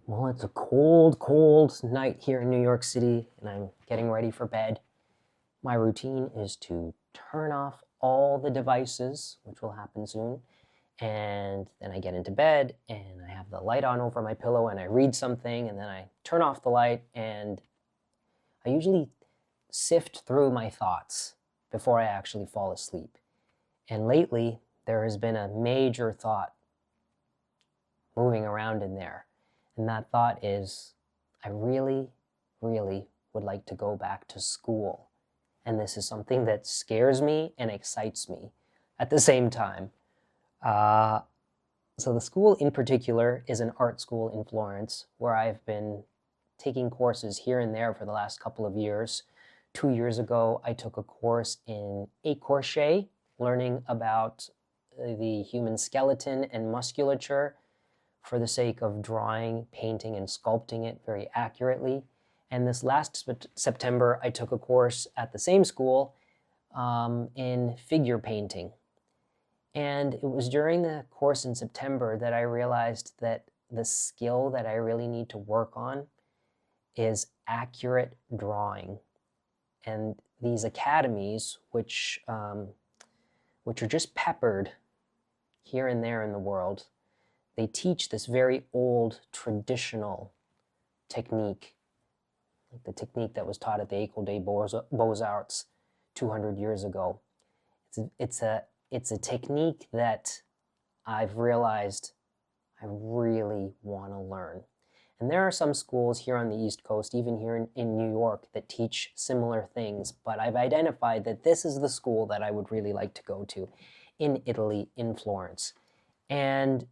Well, it's a cold, cold night here in New York City, and I'm getting ready for bed. My routine is to turn off all the devices, which will happen soon, and then I get into bed and I have the light on over my pillow and I read something, and then I turn off the light and I usually sift through my thoughts before I actually fall asleep. And lately, there has been a major thought moving around in there. And that thought is, I really, really would like to go back to school. And this is something that scares me and excites me at the same time. So the school in particular is an art school in Florence, where I've been taking courses here and there for the last couple of years. 2 years ago, I took a course in crochet, learning about the human skeleton and musculature for the sake of drawing, painting, and sculpting it very accurately. And this last September, I took a course at the same school in figure painting. And it was during the course in September that I realized that the skill that I really need to work on is accurate drawing. And these academies, which are just peppered here and there in the world, they teach this very old traditional technique, like the technique that was taught at the École des Beaux-Arts 200 years ago. It's a technique that I've realized I really want to learn. And there are some schools here on the East Coast, even here in New York, that teach similar things, but I've identified that this is the school that I would really like to go to in Italy, in Florence. And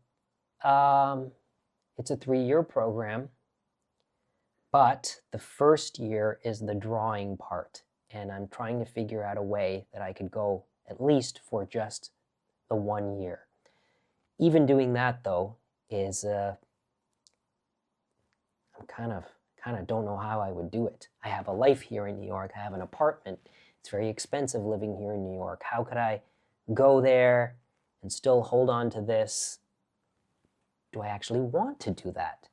it's a 3-year program, but the first year is the drawing part, and I'm trying to figure out a way that I could go at least for just the 1 year. Even doing that, though, is I kind of don't know how I would do it. I have a life here in New York. I have an apartment. It's very expensive living here in New York. How could I go there and still hold on to this? Do I actually want to do that?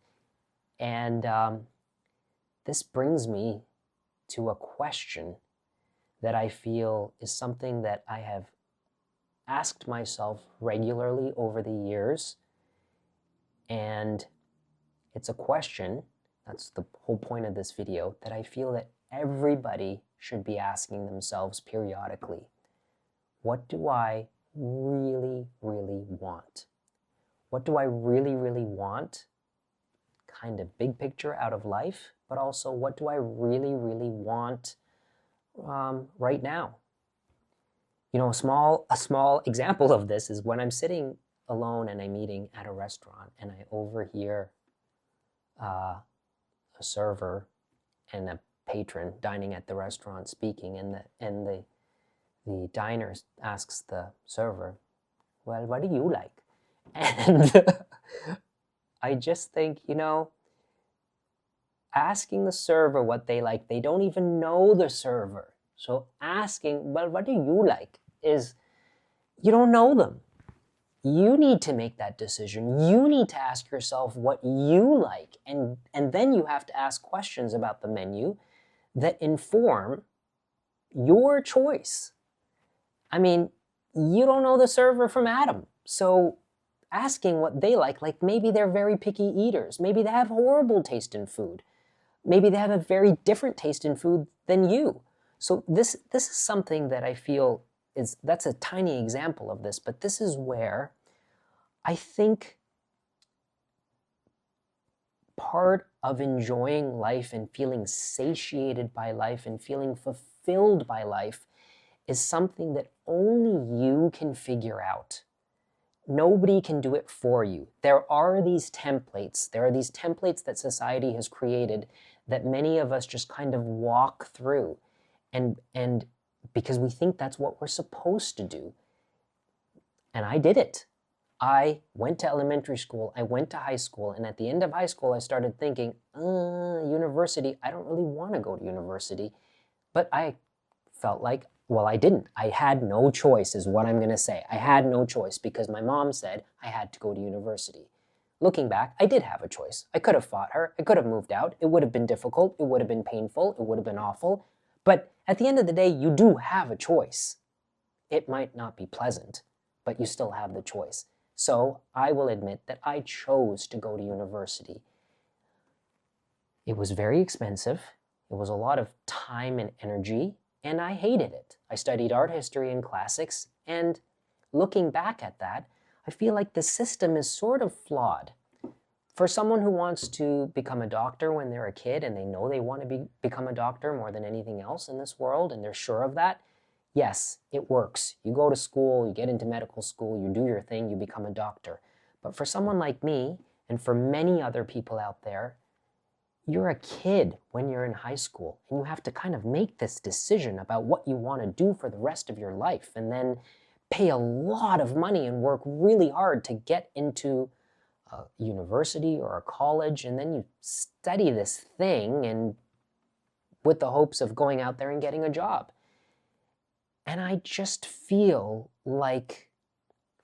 And this brings me to a question that I feel is something that I have asked myself regularly over the years. And it's a question, that's the whole point of this video, that I feel that everybody should be asking themselves periodically. What do I really, really want? What do I really, really want? Kind of big picture out of life, but also what do I really, really want right now? You know, a small example of this is when I'm sitting alone and I'm eating at a restaurant and I overhear a server and a patron dining at the restaurant speaking, and the diner asks the server, well, what do you like? And I just think, you know, asking the server what they like, they don't even know the server. So asking, well, what do you like, is, you don't know them. You need to make that decision. You need to ask yourself what you like. And then you have to ask questions about the menu that inform your choice. I mean, you don't know the server from Adam. So asking what they like maybe they're very picky eaters. Maybe they have horrible taste in food. Maybe they have a very different taste in food than you. So this is something that I feel that's a tiny example of this, but this is where I think part of enjoying life and feeling satiated by life and feeling fulfilled by life is something that only you can figure out. Nobody can do it for you. There are these templates. There are these templates that society has created that many of us just kind of walk through. And because we think that's what we're supposed to do. And I did it. I went to elementary school, I went to high school, and at the end of high school, I started thinking, university, I don't really want to go to university. But I felt like, well, I didn't. I had no choice, is what I'm going to say. I had no choice because my mom said I had to go to university. looking back, I did have a choice. I could have fought her. I could have moved out. It would have been difficult. It would have been painful. It would have been awful. But at the end of the day, you do have a choice. It might not be pleasant, but you still have the choice. So I will admit that I chose to go to university. It was very expensive. It was a lot of time and energy, and I hated it. I studied art history and classics, and looking back at that, I feel like the system is sort of flawed. For someone who wants to become a doctor when they're a kid and they know they want to become a doctor more than anything else in this world, and they're sure of that, yes, it works. You go to school, you get into medical school, you do your thing, you become a doctor. But for someone like me, and for many other people out there, you're a kid when you're in high school, and you have to kind of make this decision about what you want to do for the rest of your life, and then pay a lot of money and work really hard to get into a university or a college, and then you study this thing and with the hopes of going out there and getting a job. And I just feel like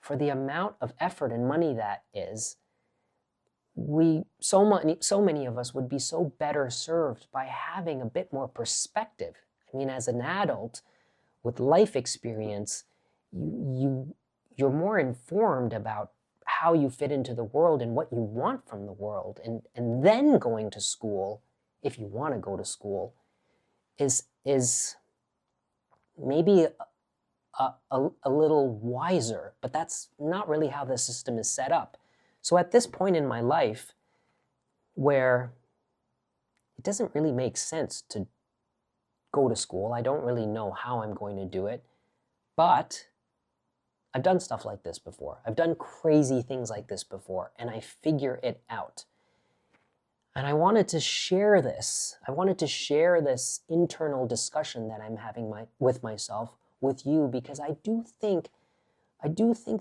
for the amount of effort and money that is, so many of us would be so better served by having a bit more perspective. I mean, as an adult with life experience, you're more informed about how you fit into the world and what you want from the world. And then going to school, if you want to go to school, is maybe a little wiser, but that's not really how the system is set up. So at this point in my life, where it doesn't really make sense to go to school, I don't really know how I'm going to do it, but I've done stuff like this before. I've done crazy things like this before, and I figure it out. And I wanted to share this. I wanted to share this internal discussion that I'm having with myself with you, because I do think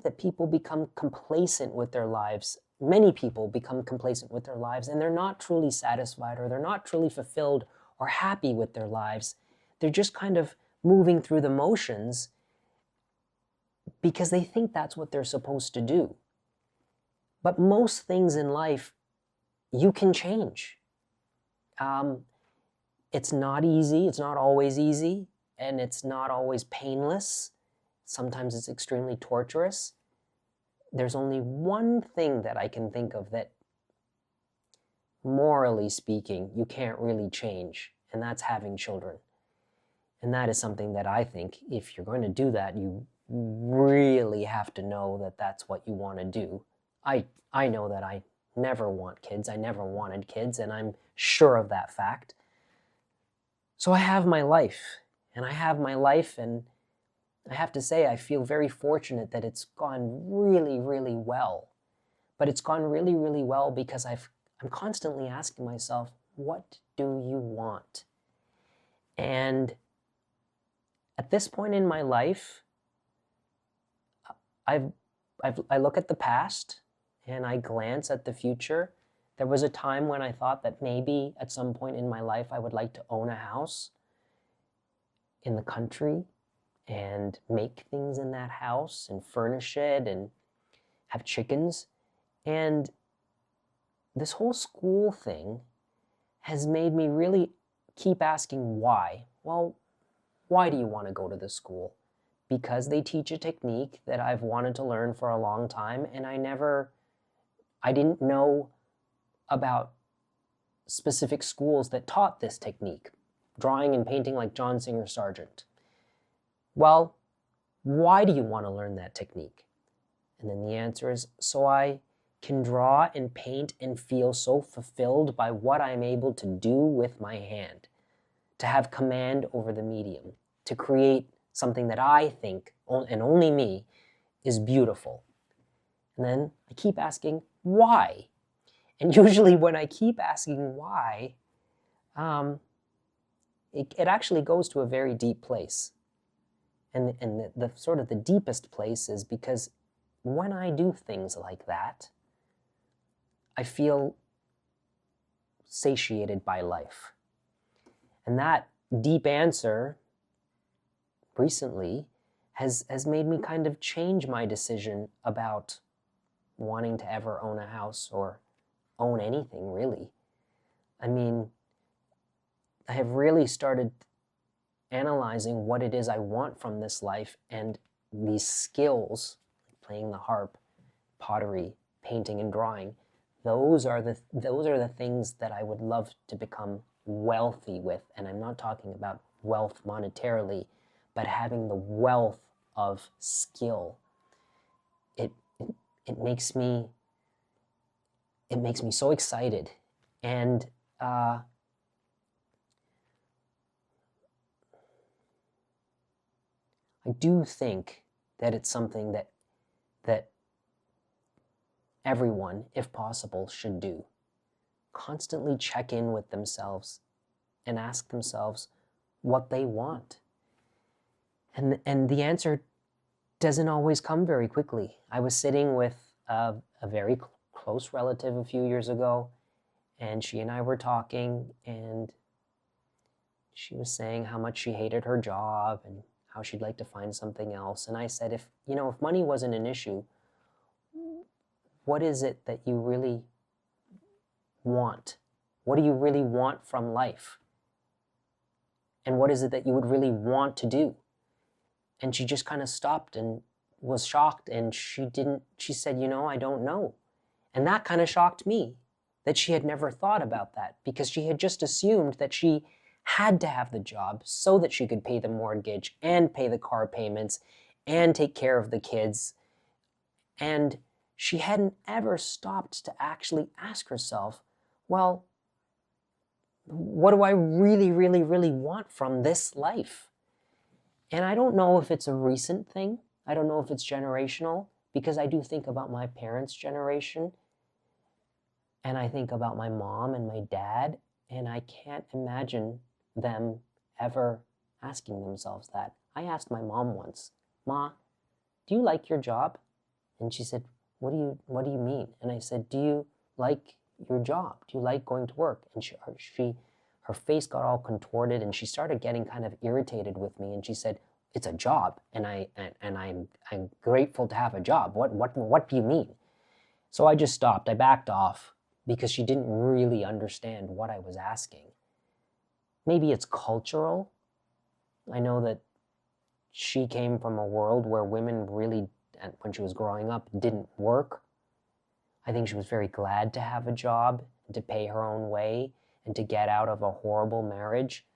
that people become complacent with their lives. Many people become complacent with their lives, and they're not truly satisfied, or they're not truly fulfilled or happy with their lives. They're just kind of moving through the motions because they think that's what they're supposed to do. But most things in life, you can change. It's not easy. It's not always easy, and it's not always painless. Sometimes it's extremely torturous. There's only one thing that I can think of that, morally speaking, you can't really change, and that's having children. And that is something that I think, if you're going to do that, you really have to know that that's what you want to do. I know that I never want kids. I never wanted kids, and I'm sure of that fact. So I have my life, and I have to say, I feel very fortunate that it's gone really, really well. But it's gone really, really well because I'm constantly asking myself, what do you want? And at this point in my life, I look at the past and I glance at the future. There was a time when I thought that maybe at some point in my life I would like to own a house in the country and make things in that house and furnish it and have chickens. And this whole school thing has made me really keep asking why. Well, why do you want to go to the school? Because they teach a technique that I've wanted to learn for a long time, and I didn't know about specific schools that taught this technique, drawing and painting like John Singer Sargent. Well, why do you want to learn that technique? And then the answer is, so I can draw and paint and feel so fulfilled by what I'm able to do with my hand, to have command over the medium, to create something that I think, and only me, is beautiful. And then I keep asking, why? And usually when I keep asking why, it actually goes to a very deep place. And the sort of the deepest place is because when I do things like that, I feel satiated by life. And that deep answer recently has made me kind of change my decision about wanting to ever own a house or own anything, really. I mean, I have really started analyzing what it is I want from this life, and these skills, playing the harp, pottery, painting and drawing, those are the things that I would love to become wealthy with. And I'm not talking about wealth monetarily, but having the wealth of skill. It makes me so excited. And I do think that it's something that everyone, if possible, should do. Constantly check in with themselves and ask themselves what they want. And the answer doesn't always come very quickly. I was sitting with a very close relative a few years ago, and she and I were talking, and she was saying how much she hated her job and how she'd like to find something else. And I said, if money wasn't an issue, what is it that you really want? What do you really want from life? And what is it that you would really want to do? And she just kind of stopped and was shocked, and she said, I don't know. And that kind of shocked me, that she had never thought about that, because she had just assumed that she had to have the job so that she could pay the mortgage and pay the car payments and take care of the kids. And she hadn't ever stopped to actually ask herself, well, what do I really, really, really want from this life? And I don't know if it's a recent thing. I don't know if it's generational, because I do think about my parents' generation, and I think about my mom and my dad, and I can't imagine them ever asking themselves that. I asked my mom once, Ma, do you like your job? And she said, what do you mean? And I said, do you like your job? Do you like going to work? And her face got all contorted, and she started getting kind of irritated with me, and she said, it's a job, and I'm grateful to have a job. What do you mean? So I just stopped. I backed off, because she didn't really understand what I was asking. Maybe it's cultural. I know that she came from a world where women really, when she was growing up, didn't work. I think she was very glad to have a job and to pay her own way and to get out of a horrible marriage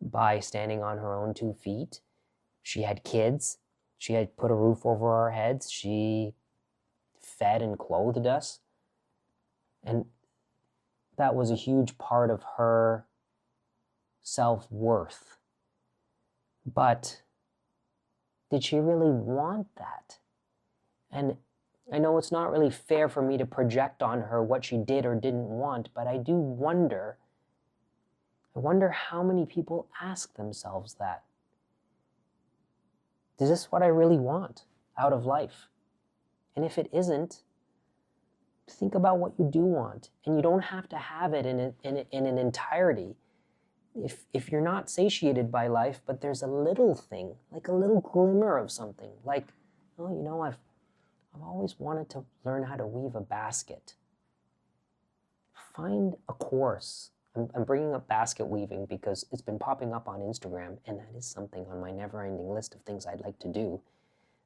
by standing on her own 2 feet. She had kids. She had put a roof over our heads. She fed and clothed us. And that was a huge part of her self-worth. But did she really want that? And I know it's not really fair for me to project on her what she did or didn't want, but I do wonder, how many people ask themselves that. Is this what I really want out of life? And if it isn't, think about what you do want. And you don't have to have it in an entirety. If you're not satiated by life, but there's a little thing, like a little glimmer of something, like, I've always wanted to learn how to weave a basket. Find a course. I'm bringing up basket weaving because it's been popping up on Instagram, and that is something on my never-ending list of things I'd like to do,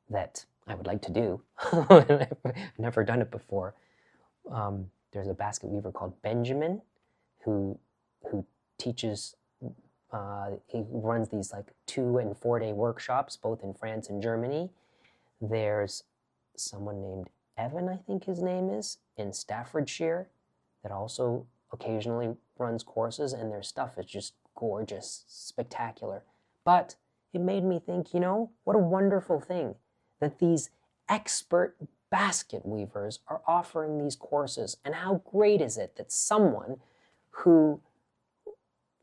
that I would like to do. I've never done it before. There's a basket weaver called Benjamin who teaches, he runs these like 2- and 4-day workshops, both in France and Germany. There's someone named Evan, I think his name is, in Staffordshire, that also occasionally runs courses, and their stuff is just gorgeous, spectacular. But it made me think, what a wonderful thing that these expert basket weavers are offering these courses. And how great is it that someone who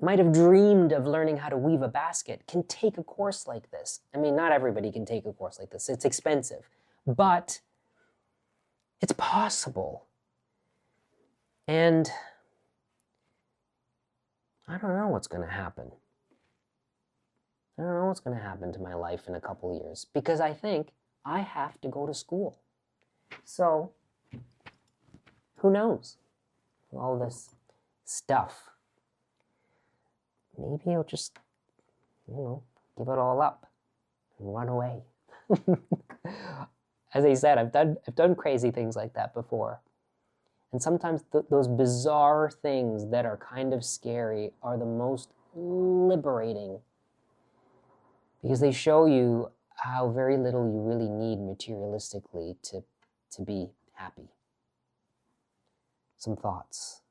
might have dreamed of learning how to weave a basket can take a course like this. I mean, not everybody can take a course like this. It's expensive, but it's possible. And I don't know what's going to happen. I don't know what's going to happen to my life in a couple years, because I think I have to go to school. So Who knows? All this stuff. Maybe I'll just, give it all up and run away. As I said, I've done crazy things like that before. And sometimes those bizarre things that are kind of scary are the most liberating, because they show you how very little you really need materialistically to be happy. Some thoughts.